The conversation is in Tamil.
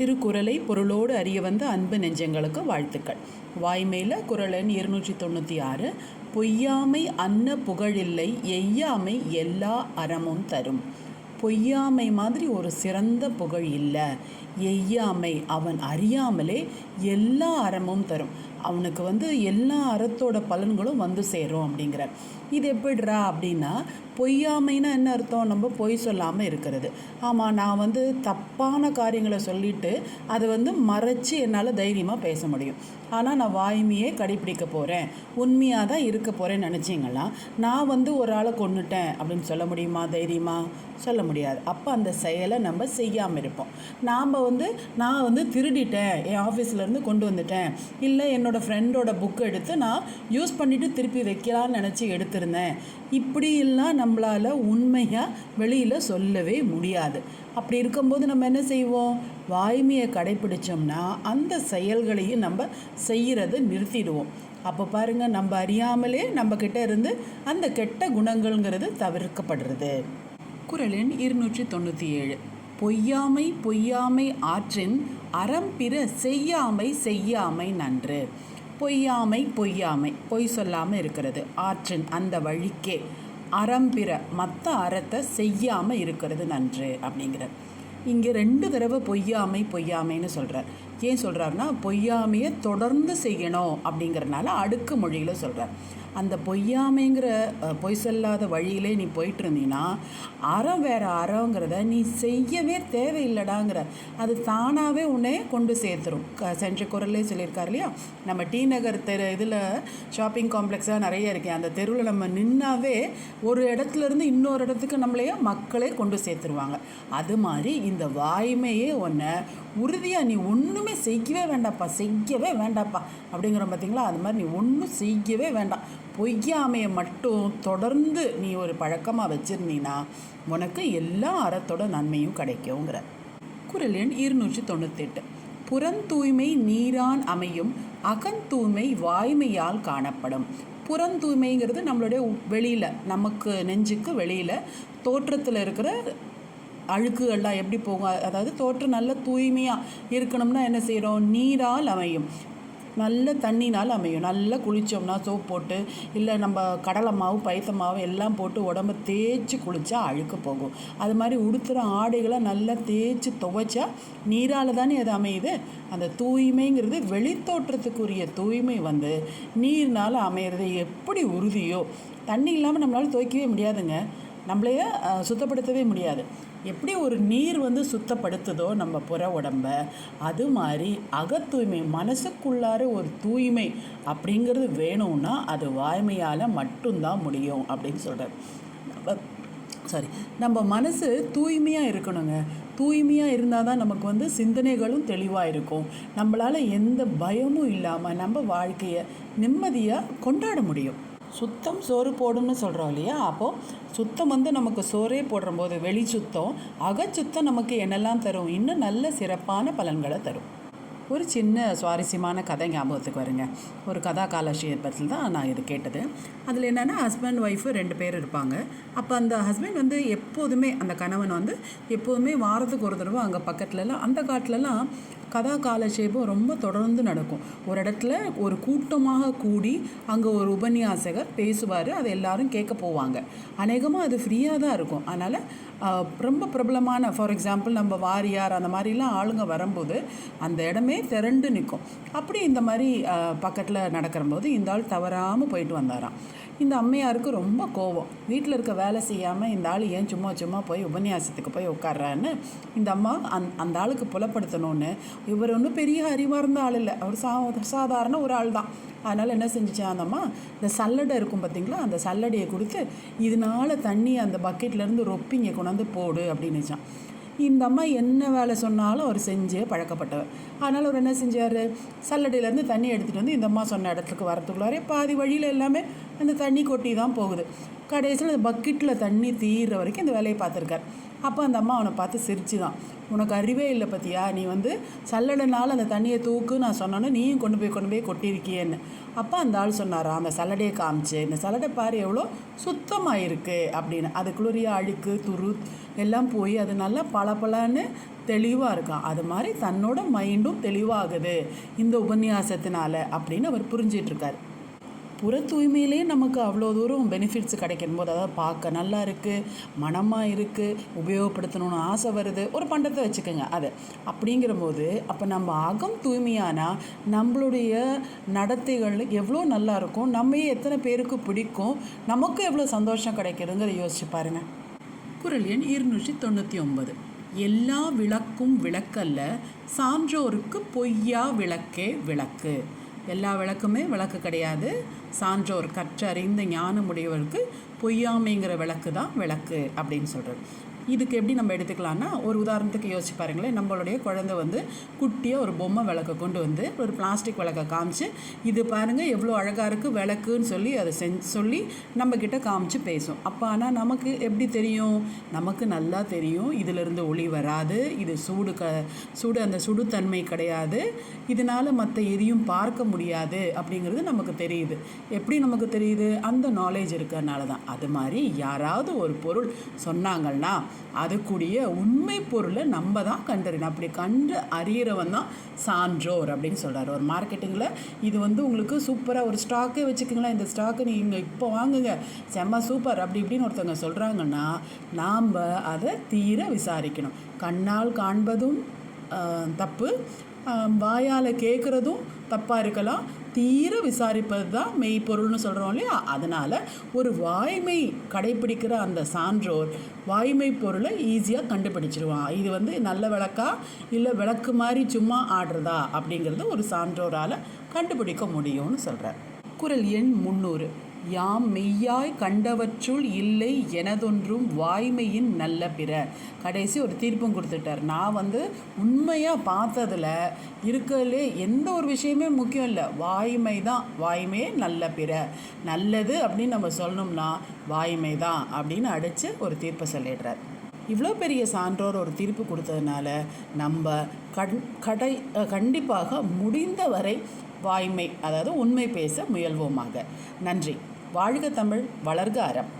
திருக்குறளை பொருளோடு அறிய வந்த அன்பு நெஞ்சங்களுக்கு வாழ்த்துக்கள். வாய்மையில் குறள் எண் 296. பொய்யாமை அன்ன புகழில்லை, எய்யாமை எல்லா அறமும் தரும். பொய்யாமை மாதிரி ஒரு சிறந்த புகழ் இல்லை. எய்யாமை, அவன் அறியாமலே எல்லா அறமும் தரும். அவனுக்கு எல்லா அறத்தோட பலன்களும் சேரும் அப்படிங்கிறார். இது எப்படிரா அப்படின்னா, பொய்யாமைன்னா என்ன அர்த்தம்? நம்ம பொய் சொல்லாமல் இருக்கிறது. ஆமாம், நான் தப்பான காரியங்களை சொல்லிவிட்டு அதை மறைச்சி என்னால் தைரியமாக பேச முடியும். ஆனால் நான் வாய்மையே கடைப்பிடிக்க போகிறேன், உண்மையாக தான் இருக்க போகிறேன்னு நினச்சிங்களா, நான் ஒரு ஆளை கொன்னுட்டேன் அப்படின்னு சொல்ல முடியுமா? தைரியமாக சொல்ல முடியாது. அப்போ அந்த செயலை நம்ம செய்யாமல் இருப்போம். நான் திருடிட்டேன், என் ஆஃபீஸ்லேருந்து கொண்டு வந்துட்டேன், இல்லை என்னோடய ஃப்ரெண்டோட புக்கை எடுத்து நான் யூஸ் பண்ணிவிட்டு திருப்பி வைக்கலான்னு நினச்சி எடுத்திருந்தேன், இப்படியெல்லாம் நம்மளால் உண்மையாக வெளியில் சொல்லவே முடியாது. அப்படி இருக்கும்போது நம்ம என்ன செய்வோம்? வாய்மையை கடைப்பிடிச்சோம்னா அந்த செயல்களையும் நம்ம செய்கிறது நிறுத்திடுவோம். அப்போ பாருங்கள், நம்ம அறியாமலே நம்மக்கிட்ட இருந்து அந்த கெட்ட குணங்கள்ங்கிறது தவிர்க்கப்படுறது. குறள் எண் 297. பொய்யாமை பொய்யாமை ஆற்றின் அறம் பிற செய்யாமை செய்யாமை நன்று. பொய்யாமை பொய்யாமை, பொய் சொல்லாமல் இருக்கிறது, ஆற்றின் அந்த வழிக்கே, அறம் பிற மற்ற அறத்தை செய்யாமல் இருக்கிறது நன்று அப்படிங்கிறார். இங்கே 2 தடவை பொய்யாமை பொய்யாமைன்னு சொல்கிறார். ஏன் சொல்கிறாருன்னா, பொய்யாமையை தொடர்ந்து செய்யணும் அப்படிங்கிறனால அடுக்கு மொழியில் சொல்கிறார். அந்த பொய்யாமைங்கிற பொய் சொல்லாத வழியிலே நீ போயிட்டு இருந்தீங்கன்னா அறம் வேறு அறங்கிறத நீ செய்யவே தேவையில்லடாங்கிற, அது தானாகவே உன்னை கொண்டு சேர்த்துரும். சென்ற குறள்லே சொல்லியிருக்காரு இல்லையா, நம்ம டி நகர் இதில் ஷாப்பிங் காம்ப்ளெக்ஸாக நிறைய இருக்கேன், அந்த தெருவில் நம்ம நின்னாவே ஒரு இடத்துலேருந்து இன்னொரு இடத்துக்கு நம்மளையே மக்களே கொண்டு சேர்த்துருவாங்க. அது மாதிரி இந்த வாய்மையே ஒன்று உறுதியாக நீ ஒன்றுமே செய்யவே வேண்டாப்பா அப்படிங்கிற பார்த்தீங்களா, அது மாதிரி நீ ஒன்றும் செய்யவே வேண்டாம், பொய்யாமையை மட்டும் தொடர்ந்து நீ ஒரு பழக்கமாக வச்சுருந்தீங்கன்னா உனக்கு எல்லா அறத்தோட நன்மையும் கிடைக்குங்கிற. குறள் எண் 298. புறந்தூய்மை நீரான் அமையும், அகந்தூய்மை வாய்மையால் காணப்படும். புறந்தூய்மைங்கிறது நம்மளுடைய வெளியில், நமக்கு நெஞ்சுக்கு வெளியில் தோற்றத்தில் இருக்கிற அழுக்குகள்லாம் எப்படி போகும், அதாவது தோற்றம் நல்ல தூய்மையாக இருக்கணும்னா என்ன செய்கிறோம்? நீரால் அமையும், நல்ல தண்ணினால் அமையும். நல்லா குளித்தோம்னா சோப் போட்டு, இல்லை நம்ம கடலை மாவு பைத்த மாவு எல்லாம் போட்டு உடம்பு தேய்ச்சி குளித்தா அழுக்கு போகும். அது மாதிரி உடுத்துகிற ஆடைகளை நல்லா தேய்ச்சி துவைச்சா நீரால் தானே அது அமையுது. அந்த தூய்மைங்கிறது வெளித்தோற்றத்துக்குரிய தூய்மை நீர்னால் அமையிறது எப்படி உறுதியோ, தண்ணி இல்லாமல் நம்மளால் துவைக்கவே முடியாதுங்க, நம்மளையே சுத்தப்படுத்தவே முடியாது. எப்படி ஒரு நீர் சுத்தப்படுத்துதோ நம்ம புற உடம்ப, அது மாதிரி அகத்தூய்மை, மனசுக்குள்ளார ஒரு தூய்மை அப்படிங்கிறது வேணும்னா அது வாய்மையால் மட்டும்தான் முடியும் அப்படின்னு சொல்கிறார். நம்ம மனசு தூய்மையாக இருக்கணுங்க. தூய்மையாக இருந்தால் தான் நமக்கு சிந்தனைகளும் தெளிவாக இருக்கும். நம்மளால் எந்த பயமும் இல்லாமல் நம்ம வாழ்க்கையை நிம்மதியாக கொண்டாட முடியும். சுத்தம் சோறு போடும்னு சொல்கிறோம் இல்லையா, அப்போது சுத்தம் நமக்கு சோறே போடும்போது வெளி சுத்தம், அகச்சுத்தம் நமக்கு என்னெல்லாம் தரும்? இன்னும் நல்ல சிறப்பான பலன்களை தரும். ஒரு சின்ன சுவாரஸ்யமான கதை ஞாபகத்துக்கு வருங்க. ஒரு கதா காலட்சேபத்தில் தான் நான் இது கேட்டது. அதில் என்னென்னா, ஹஸ்பண்ட் ஒய்ஃபு 2 பேர் இருப்பாங்க. அப்போ அந்த ஹஸ்பண்ட் எப்போதுமே, அந்த கணவன் எப்போதுமே வாரத்துக்கு ஒரு தடவை அங்கே பக்கத்துலலாம், அந்த காட்டிலலாம் கதா காலட்சேபம் ரொம்ப தொடர்ந்து நடக்கும். ஒரு இடத்துல ஒரு கூட்டமாக கூடி அங்கே ஒரு உபன்யாசகர் பேசுவார், அதை எல்லாரும் கேட்க போவாங்க. அநேகமாக அது ஃப்ரீயாக தான் இருக்கும். அதனால் ரொம்ப பிரபலமான, ஃபார் எக்ஸாம்பிள் நம்ம வாரியார் அந்த மாதிரிலாம் ஆளுங்க வரும்போது அந்த இடமே திரண்டு நிற்கும். அப்படி இந்த மாதிரி பக்கத்தில் நடக்கிறம்போது இந்த ஆள் தவறாமல் போயிட்டு வந்தாராம். இந்த அம்மையாருக்கு ரொம்ப கோபம். வீட்டில் இருக்க வேலை செய்யாமல் இந்த ஆள் ஏன் சும்மா போய் உபன்யாசத்துக்கு போய் உட்கார்றான்னு இந்த அம்மா அந்த ஆளுக்கு புலப்படுத்தணும்னு, இவர் ஒன்றும் பெரிய அறிவார்ந்த ஆள் இல்லை, அவர் சாதாரண ஒரு ஆள் தான். அதனால் என்ன செஞ்சுச்சான் அந்த அம்மா, இந்த சல்லடை இருக்கும் பார்த்திங்களா, அந்த சல்லடையை கொடுத்து இதனால் தண்ணி அந்த பக்கெட்லேருந்து ரொப்பி இங்கே கொண்டாந்து போடு அப்படின்னுச்சான். இந்த அம்மா என்ன வேலை சொன்னாலும் அவர் செஞ்சே பழக்கப்பட்டவர். அதனால் அவர் என்ன செஞ்சார், சல்லடையிலேருந்து தண்ணி எடுத்துகிட்டு இந்த அம்மா சொன்ன இடத்துக்கு வரத்துக்குள்ளாரே பாதி வழியில் எல்லாமே அந்த தண்ணி கொட்டி தான் போகுது. கடைசியில் அந்த பக்கெட்டில் தண்ணி தீர்ற வரைக்கும் இந்த வேலையை பார்த்துருக்கார். அப்போ அந்த அம்மா அவனை பார்த்து சிரிச்சு தான், உனக்கு அறிவே இல்லை பற்றியா, நீ வந்து சல்லடைனால் அந்த தண்ணியை தூக்கு நான் சொன்னோன்னே நீயும் கொண்டு போய் கொட்டியிருக்கியேன்னு. அப்போ அந்த ஆள் சொன்னாரா, அந்த சல்லடையை காமிச்சு, இந்த சல்லடை பாரு எவ்வளோ சுத்தமாக இருக்குது அப்படின்னு. அதுக்குள்ளே அழுக்கு துரு எல்லாம் போய் அது நல்லா பளபளன்னு தெளிவாக இருக்கான். அது மாதிரி தன்னோட மைண்டும் தெளிவாகுது இந்த உபன்யாசத்தினால அப்படின்னு அவர் புரிஞ்சிட்ருக்கார். புற தூய்மையிலே நமக்கு அவ்வளோ தூரம் பெனிஃபிட்ஸ் கிடைக்கும் போது, அதாவது பார்க்க நல்லா இருக்குது, மனமாக இருக்குது, உபயோகப்படுத்தணும்னு ஆசை வருது, ஒரு பண்டத்தை வச்சுக்கோங்க அது. அப்படிங்கிற போது அப்போ நம்ம அகம் தூய்மையானால் நம்மளுடைய நடத்தைகள் எவ்வளோ நல்லா இருக்கும், நம்ம எத்தனை பேருக்கு பிடிக்கும், நமக்கும் எவ்வளோ சந்தோஷம் கிடைக்குதுங்கிறத யோசிச்சு பாருங்கள். குறள் எண் 299. எல்லா விளக்கும் விளக்கல்ல, சான்றோருக்கு பொய்யா விளக்கே விளக்கு. எல்லா விளக்குமே விளக்கு கிடையாது. சான்றோர் கற்றறிந்த ஞானமுடையவருக்கு பொய்யாமைங்கிற விளக்கு தான் விளக்கு அப்படின்னு சொல்கிறது. இதுக்கு எப்படி நம்ம எடுத்துக்கலாம்னா, ஒரு உதாரணத்துக்கு யோசிச்சு பாருங்களேன். நம்மளுடைய குழந்தை வந்து குட்டியாக ஒரு பொம்மை விளக்கை கொண்டு வந்து ஒரு பிளாஸ்டிக் விளக்கை காமிச்சு, இது பாருங்கள் எவ்வளோ அழகாக இருக்குது விளக்குன்னு சொல்லி அதை சொல்லி நம்மக்கிட்ட காமிச்சு பேசும். அப்போ ஆனால் நமக்கு எப்படி தெரியும்? நமக்கு நல்லா தெரியும் இதிலிருந்து ஒளி வராது, இது சூடு அந்த சுடுத்தன்மை கிடையாது, இதனால் மற்ற எதையும் பார்க்க முடியாது அப்படிங்கிறது நமக்கு தெரியுது. எப்படி நமக்கு தெரியுது? அந்த நாலேஜ் இருக்கிறதுனால தான். அது மாதிரி யாராவது ஒரு பொருள் சொன்னாங்கன்னா அதுக்குரிய உண்மை பொருளை நம்ம தான் கண்டறியணும். அப்படி கண்டு அறிகிறவன் தான் சான்றோர் அப்படின்னு சொல்கிறார். ஒரு மார்க்கெட்டிங்கில் இது வந்து உங்களுக்கு சூப்பராக ஒரு ஸ்டாக்கே வச்சுக்கோங்களேன், இந்த ஸ்டாக்கை நீங்கள் இப்போ வாங்குங்க செம்ம சூப்பர் அப்படி இப்படின்னு ஒருத்தவங்க சொல்கிறாங்கன்னா நாம் அதை தீர விசாரிக்கணும். கண்ணால் காண்பதும் தப்பு, வாயால் கேட்குறதும் தப்பாக இருக்கலாம், தீர விசாரிப்பது தான் மெய்ப்பொருள்னு சொல்கிறோம் இல்லையா? அதனால் ஒரு வாய்மை கடைப்பிடிக்கிற அந்த சான்றோர் வாய்மை பொருளை ஈஸியாக கண்டுபிடிச்சிருவான். இது வந்து நல்ல விளக்கா இல்லை விளக்கு மாதிரி சும்மா ஆடுறதா அப்படிங்கிறது ஒரு சான்றோரால் கண்டுபிடிக்க முடியும்னு சொல்கிறார். குறள் எண் 300. யாம் மெய்யாய் கண்டவற்றுள் இல்லை எனதொன்றும் வாய்மையின் நல்ல பிற. கடைசி ஒரு தீர்ப்பும் கொடுத்துட்டார். நான் வந்து உண்மையாக பார்த்ததில் இருக்கிறதுலே எந்த ஒரு விஷயமே முக்கியம் இல்லை, வாய்மை தான். வாய்மையே நல்ல பிற. நல்லது அப்படின்னு நம்ம சொல்லணும்னா வாய்மை தான் அப்படின்னு அடித்து ஒரு தீர்ப்பை சொல்லிடுறார். இவ்வளோ பெரிய சான்றோர் ஒரு தீர்ப்பு கொடுத்ததுனால நம்ம கண்டிப்பாக முடிந்தவரை வாய்மை, அதாவது உண்மை பேச முயல்வோமாக. நன்றி. வாழ்க தமிழ், வளர்க அறம்.